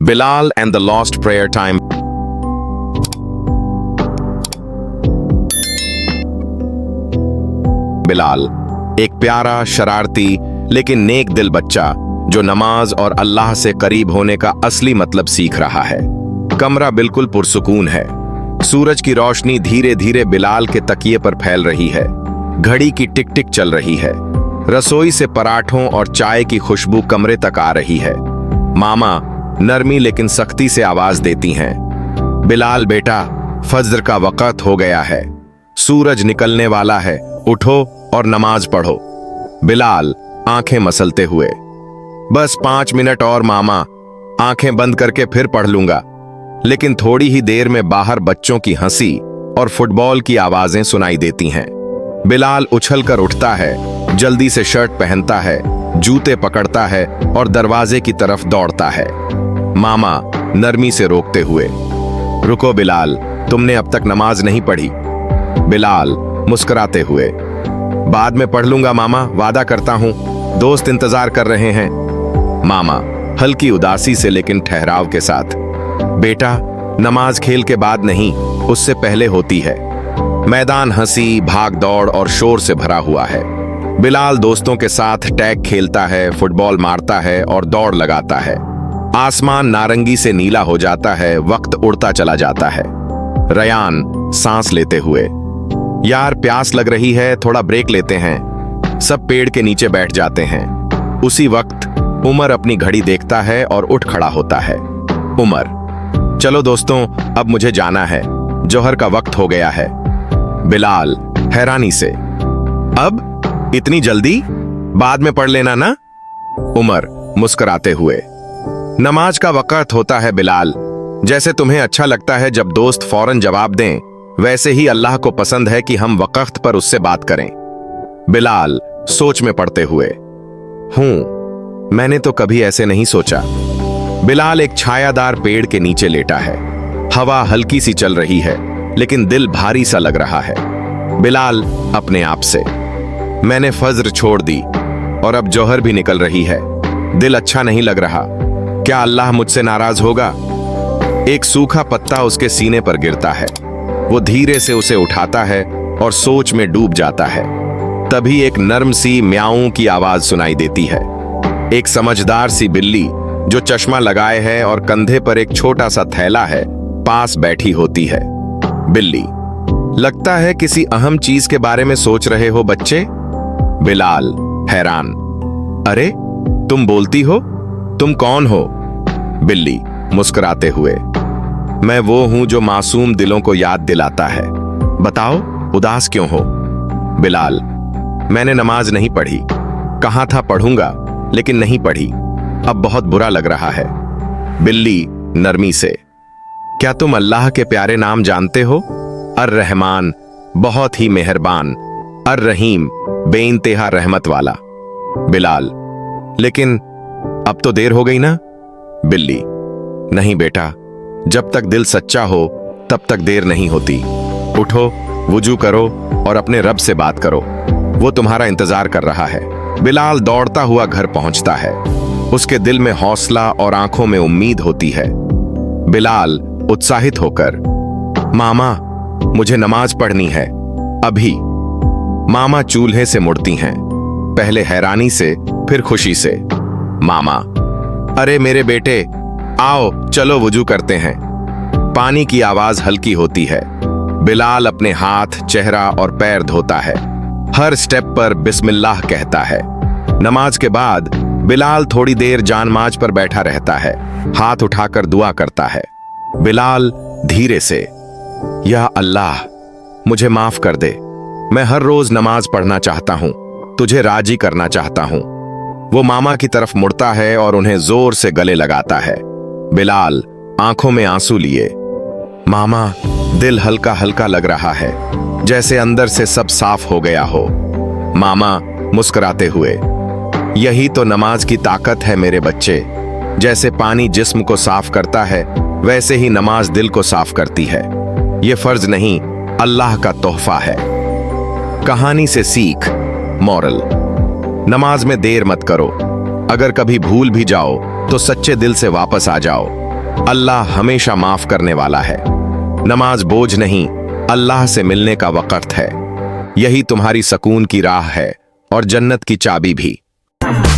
Bilal and the Lost Prayer Time. Bilal एक प्यारा, शरारती लेकिन नेक दिल बच्चा जो नमाज और अल्लाह से करीब होने का असली मतलब सीख रहा है। कमरा बिल्कुल पुरसुकून है। सूरज की रोशनी धीरे धीरे बिलाल के तकिए पर फैल रही है। घड़ी की टिक टिक चल रही है। रसोई से पराठों और चाय की खुशबू कमरे तक आ रही है। मामा नरमी लेकिन सख्ती से आवाज देती हैं, बिलाल बेटा, फज्र का वक़्त हो गया है, सूरज निकलने वाला है, उठो और नमाज पढ़ो। बिलाल आंखें मसलते हुए, बस 5 मिनट और मामा, आंखें बंद करके फिर पढ़ लूंगा। लेकिन थोड़ी ही देर में बाहर बच्चों की हंसी और फुटबॉल की आवाजें सुनाई देती हैं। बिलाल उछलकर उठता है, जल्दी से शर्ट पहनता है, जूते पकड़ता है और दरवाजे की तरफ दौड़ता है। मामा नरमी से रोकते हुए, रुको बिलाल, तुमने अब तक नमाज नहीं पढ़ी। बिलाल मुस्कुराते हुए, बाद में पढ़ लूंगा मामा, वादा करता हूं, दोस्त इंतजार कर रहे हैं। मामा हल्की उदासी से लेकिन ठहराव के साथ, बेटा, नमाज खेल के बाद नहीं, उससे पहले होती है। मैदान हंसी, भाग दौड़ और शोर से भरा हुआ है। बिलाल दोस्तों के साथ टैग खेलता है, फुटबॉल मारता है और दौड़ लगाता है। आसमान नारंगी से नीला हो जाता है, वक्त उड़ता चला जाता है। रयान सांस लेते हुए, यार प्यास लग रही है, थोड़ा ब्रेक लेते हैं। सब पेड़ के नीचे बैठ जाते हैं। उसी वक्त उमर अपनी घड़ी देखता है और उठ खड़ा होता है। उमर, चलो दोस्तों, अब मुझे जाना है, जोहर का वक्त हो गया है। बिलाल हैरानी से, अब इतनी जल्दी, बाद में पढ़ लेना ना। उमर मुस्कुराते हुए, नमाज का वक़्त होता है बिलाल, जैसे तुम्हें अच्छा लगता है जब दोस्त फौरन जवाब दें, वैसे ही अल्लाह को पसंद है कि हम वक़्त पर उससे बात करें। बिलाल सोच में पड़ते हुए, मैंने तो कभी ऐसे नहीं सोचा। बिलाल एक छायादार पेड़ के नीचे लेटा है। हवा हल्की सी चल रही है, लेकिन दिल भारी सा लग रहा है। बिलाल अपने आप से, मैंने फज्र छोड़ दी और अब जोहर भी निकल रही है, दिल अच्छा नहीं लग रहा, क्या अल्लाह मुझसे नाराज होगा? एक सूखा पत्ता उसके सीने पर गिरता है। वो धीरे से उसे उठाता है और सोच में डूब जाता है। तभी एक नर्म सी म्याऊं की आवाज सुनाई देती है। एक समझदार सी बिल्ली जो चश्मा लगाए है और कंधे पर एक छोटा सा थैला है, पास बैठी होती है। बिल्ली, लगता है किसी अहम चीज के बारे में सोच रहे हो बच्चे। बिलाल हैरान, अरे तुम बोलती हो, तुम कौन हो? बिल्ली मुस्कुराते हुए, मैं वो हूं जो मासूम दिलों को याद दिलाता है। बताओ, उदास क्यों हो? बिलाल, मैंने नमाज नहीं पढ़ी, कहा था पढ़ूंगा, लेकिन नहीं पढ़ी, अब बहुत बुरा लग रहा है। बिल्ली नरमी से, क्या तुम अल्लाह के प्यारे नाम जानते हो? अर्रहमान, बहुत ही मेहरबान, अर्रहीम, बेइंतहा रहमत वाला। बिलाल, लेकिन अब तो देर हो गई ना। बिल्ली, नहीं बेटा, जब तक दिल सच्चा हो तब तक देर नहीं होती। उठो, वुजू करो और अपने रब से बात करो, वो तुम्हारा इंतजार कर रहा है। बिलाल दौड़ता हुआ घर पहुंचता है। उसके दिल में हौसला और आंखों में उम्मीद होती है। बिलाल उत्साहित होकर, मामा, मुझे नमाज पढ़नी है, अभी। मामा चूल्हे से मुड़ती हैं, पहले हैरानी से फिर खुशी से। मामा, अरे मेरे बेटे, आओ चलो वुजू करते हैं। पानी की आवाज हल्की होती है। बिलाल अपने हाथ, चेहरा और पैर धोता है। हर स्टेप पर बिस्मिल्लाह कहता है। नमाज के बाद बिलाल थोड़ी देर जानमाज पर बैठा रहता है, हाथ उठाकर दुआ करता है। बिलाल धीरे से, या अल्लाह, मुझे माफ कर दे, मैं हर रोज नमाज पढ़ना चाहता हूं, तुझे राजी करना चाहता हूं। वो मामा की तरफ मुड़ता है और उन्हें जोर से गले लगाता है। बिलाल आंखों में आंसू लिए, मामा, दिल हल्का हल्का लग रहा है, जैसे अंदर से सब साफ हो गया हो। मामा मुस्कुराते हुए, यही तो नमाज की ताकत है मेरे बच्चे, जैसे पानी जिस्म को साफ करता है, वैसे ही नमाज दिल को साफ करती है। ये फर्ज नहीं, अल्लाह का तोहफा है। कहानी से सीख, मॉरल, नमाज में देर मत करो। अगर कभी भूल भी जाओ तो सच्चे दिल से वापस आ जाओ। अल्लाह हमेशा माफ करने वाला है। नमाज बोझ नहीं, अल्लाह से मिलने का वक्त है। यही तुम्हारी सुकून की राह है और जन्नत की चाबी भी।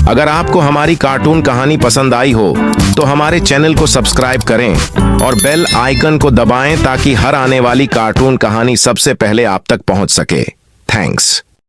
अगर आपको हमारी कार्टून कहानी पसंद आई हो तो हमारे चैनल को सब्सक्राइब करें और बेल आइकन को दबाएं ताकि हर आने वाली कार्टून कहानी सबसे पहले आप तक पहुंच सके। थैंक्स।